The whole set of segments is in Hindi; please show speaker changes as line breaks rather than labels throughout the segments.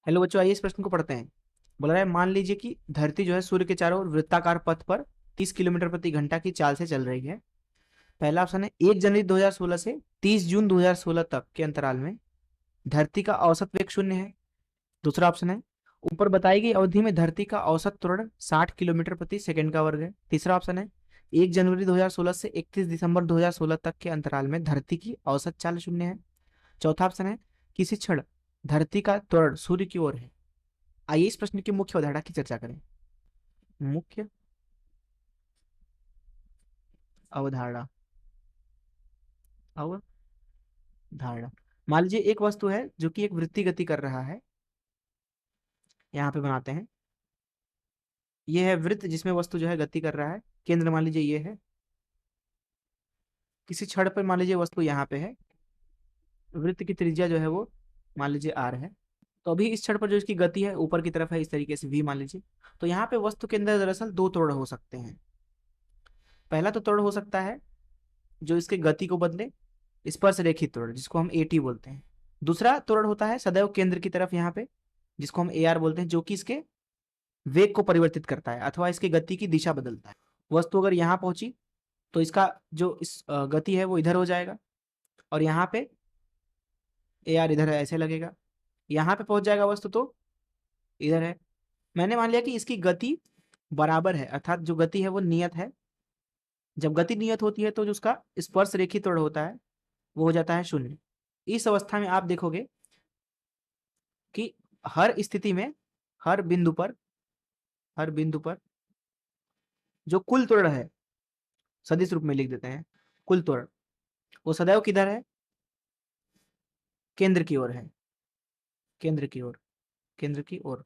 हेलो बच्चों, आइए इस प्रश्न को पढ़ते हैं। बोला रहा है, मान लीजिए कि धरती जो है सूर्य के चारों ओर वृत्ताकार पथ पर 30 किलोमीटर प्रति घंटा की चाल से चल रही है। पहला ऑप्शन है 1 जनवरी 2016 से 30 जून 2016 तक के अंतराल में धरती का औसत वेग शून्य है। दूसरा ऑप्शन है ऊपर बताई गई अवधि में धरती का औसत त्वरण 60 किलोमीटर प्रति सेकंड का वर्ग है। तीसरा ऑप्शन है 1 जनवरी 2016 से 31 दिसंबर 2016 तक के अंतराल में धरती की औसत चाल शून्य है। चौथा ऑप्शन है किसी क्षण धरती का त्वरण सूर्य की ओर है। आइए इस प्रश्न की मुख्य अवधारणा की चर्चा करें। मुख्य अवधारणा अवधारणा मान लीजिए एक वस्तु है जो कि एक वृत्तीय गति कर रहा है। यहाँ पे बनाते हैं, ये है वृत्त जिसमें वस्तु जो है गति कर रहा है। केंद्र मान लीजिए ये है। किसी छड़ पर मान लीजिए वस्तु यहाँ पे है। वृत्त की त्रिज्या जो है वो मान लीजिए आर है। तो अभी इस छड़ पर जो इसकी गति है ऊपर की तरफ है, इस तरीके से वी मान लीजिए। तो यहाँ पे वस्तु के अंदर दरअसल दो त्वरण हो सकते हैं। पहला तो त्वरण हो सकता है जो इसके गति को बदले, स्पर्श रेखित त्वरण जिसको हम एटी बोलते हैं। दूसरा त्वरण होता है सदैव केंद्र की तरफ यहाँ पे, जिसको हम ए आर बोलते हैं, जो कि इसके वेग को परिवर्तित करता है अथवा इसकी गति की दिशा बदलता है। वस्तु अगर यहाँ पहुंची तो इसका जो इस गति है वो इधर हो जाएगा, और यहाँ पे ए आर इधर है, ऐसे लगेगा। यहाँ पे पहुंच जाएगा वस्तु तो इधर है। मैंने मान लिया कि इसकी गति बराबर है, अर्थात जो गति है वो नियत है। जब गति नियत होती है तो जो उसका स्पर्श रेखित त्वरण होता है वो हो जाता है शून्य। इस अवस्था में आप देखोगे कि हर स्थिति में, हर बिंदु पर, हर बिंदु पर जो कुल त्वरण है, सदिश रूप में लिख देते हैं, कुल त्वरण वो सदैव किधर है? केंद्र की ओर है। केंद्र की ओर, केंद्र की ओर।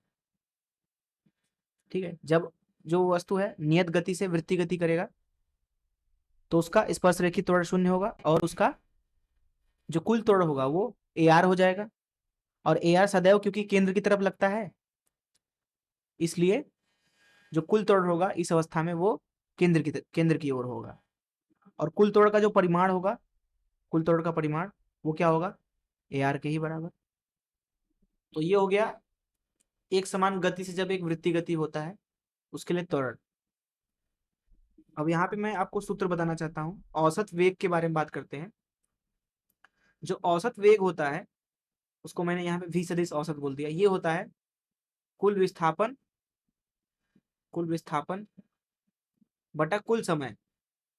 ठीक है। जब जो वस्तु है नियत गति से वृत्तीय गति करेगा तो उसका स्पर्श रेखित त्वरण शून्य होगा, और उसका जो कुल त्वरण होगा वो ए आर हो जाएगा। और ए आर सदैव क्योंकि केंद्र की तरफ लगता है, इसलिए जो कुल त्वरण होगा इस अवस्था में वो केंद्र की ओर होगा। और कुल त्वरण का जो परिमाण होगा, कुल त्वरण का परिमाण वो क्या होगा? ए आर के ही बराबर। तो ये हो गया एक समान गति से जब एक वृत्तीय गति होता है उसके लिए त्वरण। अब यहाँ पे मैं आपको सूत्र बताना चाहता हूँ, औसत वेग के बारे में बात करते हैं। जो औसत वेग होता है उसको मैंने यहाँ पे v सदिश औसत बोल दिया। ये होता है कुल विस्थापन, कुल विस्थापन बटा कुल समय,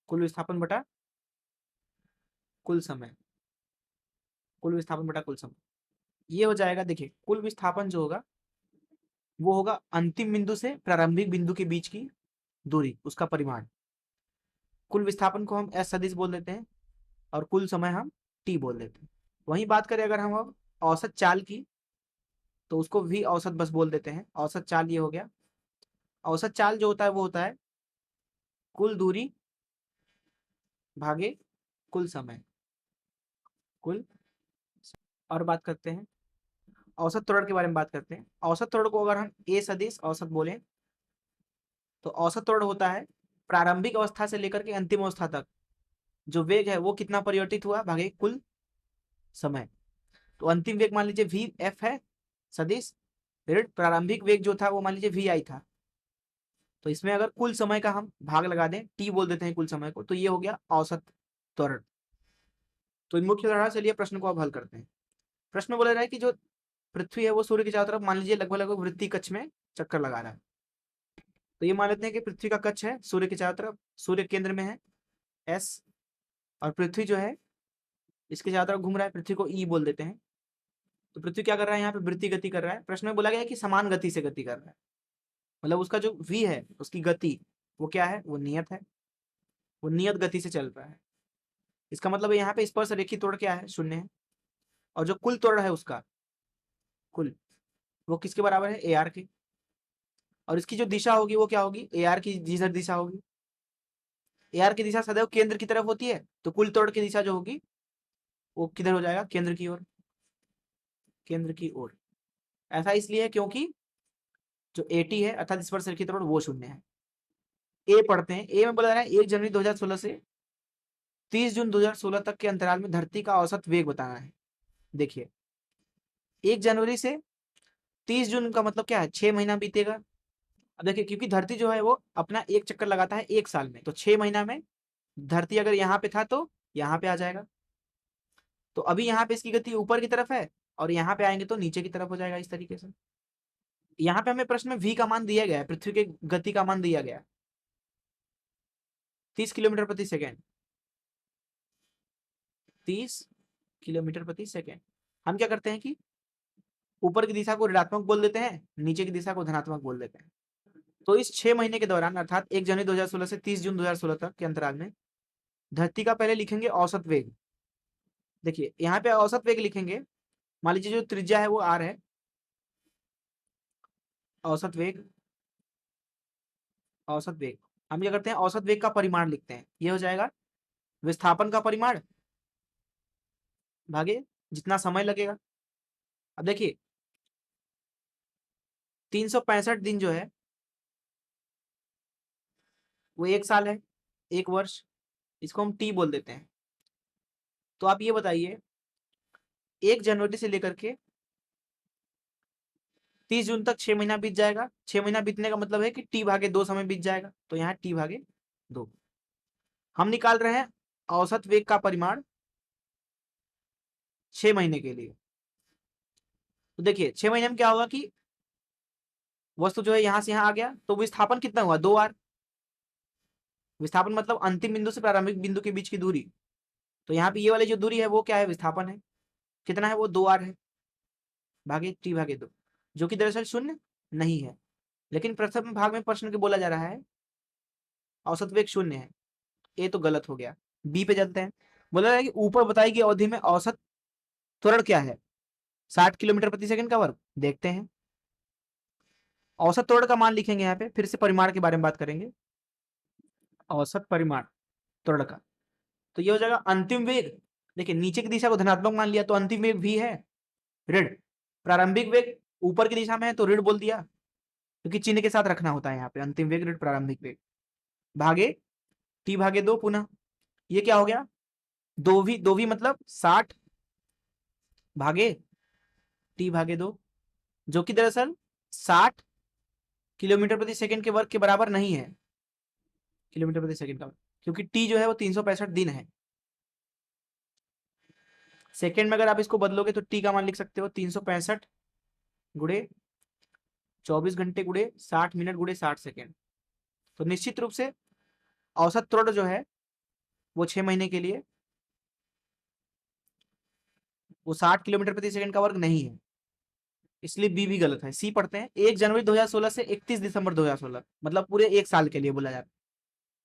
कुल विस्थापन बटा कुल समय, कुल विस्थापन बटा कुल समय। ये हो जाएगा, देखिए कुल विस्थापन जो होगा वो होगा अंतिम बिंदु से प्रारंभिक बिंदु के बीच की दूरी, उसका परिमाण। कुल विस्थापन को हम एस सदिश बोल देते हैं और कुल समय हम टी बोल देते हैं। वहीं बात करें अगर हम अब औसत चाल की, तो उसको भी औसत बस बोल देते हैं। औसत चाल ये हो गया। औसत चाल जो होता है वो होता है कुल दूरी भागे कुल समय, कुल। और बात करते हैं औसत त्वरण के बारे में बात करते हैं। औसत त्वरण को अगर हम ए सदिश औसत बोले तो औसत त्वरण होता है प्रारंभिक अवस्था से लेकर के अंतिम अवस्था तक जो वेग है वो कितना परिवर्तित हुआ भागे कुल समय। तो अंतिम वेग मान लीजिए वी एफ है सदिश, फिर प्रारंभिक वेग जो था वो मान लीजिए वी आई था। तो इसमें अगर कुल समय का हम भाग लगा दें, टी बोल देते हैं कुल समय को, तो ये हो गया औसत त्वरण। तो इन मुख्य धारणा से लिए प्रश्न को अब हल करते हैं। प्रश्न बोला रहा है कि जो पृथ्वी है वो सूर्य की चारों तरफ मान लीजिए लगभग लगभग वृत्तीय कक्ष में चक्कर लगा रहा है। तो ये मान लेते हैं कि पृथ्वी का कक्ष है सूर्य के चारों तरफ, सूर्य केंद्र में है एस, और पृथ्वी जो है इसके चारों तरफ घूम रहा है। पृथ्वी को ई बोल देते हैं। तो पृथ्वी क्या कर रहा है? यहाँ पे वृत्तीय गति कर रहा है। प्रश्न में बोला गया है कि समान गति से गति कर रहा है, मतलब उसका जो v है उसकी गति वो क्या है? वो नियत है, वो नियत गति से चल रहा है। इसका मतलब यहाँ पे स्पर्श रेखी त्वरण क्या है? शून्य है। और जो कुल त्वरण है उसका कुल वो किसके बराबर है? ए आर के। और इसकी जो दिशा होगी वो क्या होगी? ए आर की जिधर दिशा होगी, ए आर की दिशा सदैव केंद्र की तरफ होती है, तो कुल त्वरण की दिशा जो होगी वो किधर हो जाएगा? केंद्र की ओर, केंद्र की ओर। ऐसा इसलिए है क्योंकि जो एटी है अर्थात स्पर्श रेखी त्वरण वो शून्य है। ए पढ़ते हैं। ए में बोला रहा है 1 जनवरी 2016 से 30 जून 2016 तक के अंतराल में धरती का औसत वेग बताना है। देखिए 1 जनवरी से 30 जून का मतलब क्या है, 6 महीना बीतेगा। अब देखिए क्योंकि धरती जो है वो अपना एक चक्कर लगाता है 1 साल में, तो 6 महीना में धरती अगर यहाँ पे था तो यहाँ पे आ जाएगा। तो अभी यहाँ पे इसकी गति ऊपर की तरफ है और यहाँ पे आएंगे तो नीचे की तरफ हो जाएगा इस तरीके से। यहाँ पे हमें प्रश्न में v का मान दिया गया है, पृथ्वी के गति का मान दिया गया है 30 किलोमीटर प्रति सेकेंड, 30 किलोमीटर प्रति सेकेंड। हम क्या करते हैं कि ऊपर की दिशा को ऋणात्मक बोल देते हैं, नीचे की दिशा को धनात्मक बोल देते हैं। तो इस 6 महीने के दौरान अर्थात 1 जनवरी 2016 से 30 जून 2016 तक के अंतराल में धरती का पहले लिखेंगे औसत वेग। देखिए यहाँ पे औसत वेग लिखेंगे, मान लीजिए जो त्रिज्या है वो आर है, औसत वेग, औसत वेग। हम क्या करते हैं, औसत वेग का परिमाण लिखते हैं, ये हो जाएगा विस्थापन का परिमाण भागे जितना समय लगेगा। अब देखिए 365 दिन जो है वो 1 साल है, 1 वर्ष, इसको हम टी बोल देते हैं। तो आप ये बताइए 1 जनवरी से लेकर के 30 जून तक 6 महीना बीत जाएगा। 6 महीना बीतने का मतलब है कि टी भागे 2 समय बीत जाएगा, तो यहाँ टी भागे 2। हम निकाल रहे हैं औसत वेग का परिमाण 6 महीने के लिए। तो देखिए 6 महीने में क्या होगा कि वस्तु जो है यहाँ से यहाँ आ गया, तो विस्थापन कितना हुआ, 2r। विस्थापन मतलब अंतिम बिंदु से प्रारंभिक बिंदु के बीच की दूरी। तो यहाँ पे ये वाली जो दूरी है वो क्या है, विस्थापन है। कितना है वो, 2r है, भागे टी भागे 2, जो कि दरअसल शून्य नहीं है। लेकिन प्रथम भाग में प्रश्न के बोला जा रहा है औसत वेग शून्य है, ये तो गलत हो गया। बी पे चलते हैं। बोला रहा है कि ऊपर बताई गई अवधि में औसत त्वरण क्या है, 60 किलोमीटर प्रति सेकंड का वर्ग। देखते हैं, औसत त्वरण का मान लिखेंगे यहाँ पे, फिर से परिमाण के बारे में बात करेंगे। औसत परिमाण त्वरण का, तो ये हो जाएगा अंतिम वेग। देखिए नीचे की दिशा को धनात्मक मान लिया तो अंतिम वेग v है ऋण, प्रारंभिक वेग ऊपर की दिशा में है तो ऋण बोल दिया, क्योंकि चिन्ह के साथ रखना होता है यहाँ पे, अंतिम वेग ऋण प्रारंभिक वेग, भागे टी भागे 2 पुनः। ये क्या हो गया, 2v मतलब 60 भागे टी भागे 2, जो कि दरअसल 60 किलोमीटर प्रति सेकंड के वर्ग के बराबर नहीं है, किलोमीटर प्रति सेकंड का, क्योंकि टी जो है वो 365 दिन है। सेकंड में अगर आप इसको बदलोगे तो टी का मान लिख सकते हो 365 गुणे 24 घंटे गुणे 60 मिनट गुणे 60 सेकेंड। तो निश्चित रूप से औसत त्वरण जो है वो 6 महीने के लिए वो 60 किलोमीटर प्रति सेकंड का वर्ग नहीं है, इसलिए बी भी गलत है। सी पढ़ते हैं, 1 जनवरी 2016 से 31 दिसंबर 2016 मतलब पूरे 1 साल के लिए बोला जा रहा है।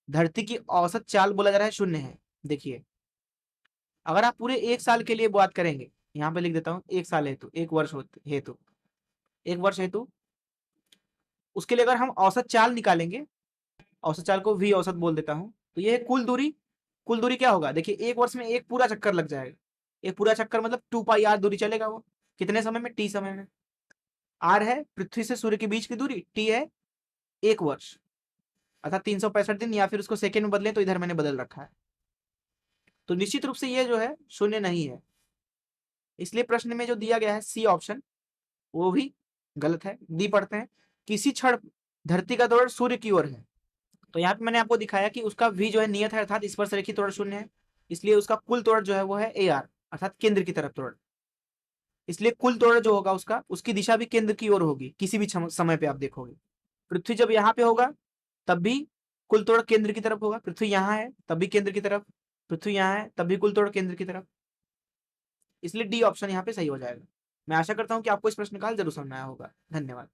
धरती की औसत चाल बोला जा रहा है शून्य है। देखिए अगर आप पूरे 1 साल के लिए बात करेंगे, यहाँ पे लिख देता हूँ 1 साल हेतु, 1 वर्ष हेतु, 1 वर्ष हेतु, उसके लिए अगर हम औसत चाल निकालेंगे, औसत चाल को v औसत बोल देता हूँ, तो ये है कुल दूरी। कुल दूरी क्या होगा, देखिए 1 वर्ष में एक पूरा चक्कर लग जाएगा, एक पूरा चक्कर मतलब 2πr दूरी चलेगा वो, कितने समय में, t समय में। r है पृथ्वी से सूर्य के बीच की दूरी, t है 1 वर्ष अर्थात 365 दिन, या फिर उसको सेकेंड में बदलें तो इधर मैंने बदल रखा है। तो निश्चित रूप से ये जो है शून्य नहीं है, इसलिए प्रश्न में जो दिया गया है सी ऑप्शन वो भी गलत है। डी पढ़ते हैं, किसी क्षण धरती का त्वरण सूर्य की ओर है, तो यहाँ पे मैंने आपको दिखाया कि उसका v जो है नियत है अर्थात स्पर्श रेखी त्वरण शून्य है, इसलिए उसका कुल त्वरण जो है वो है ar अर्थात केंद्र की तरफ त्वरण, इसलिए कुल त्वरण जो होगा उसका, उसकी दिशा भी केंद्र की ओर होगी। किसी भी समय पे आप देखोगे पृथ्वी जब यहाँ पे होगा तब भी कुल त्वरण केंद्र की तरफ होगा, पृथ्वी यहाँ है तब भी केंद्र की तरफ, पृथ्वी यहाँ है तब भी कुल त्वरण केंद्र की तरफ, इसलिए डी ऑप्शन यहाँ पे सही हो जाएगा। मैं आशा करता हूँ कि आपको इस प्रश्न का हल जरूर समझ में आया होगा। धन्यवाद।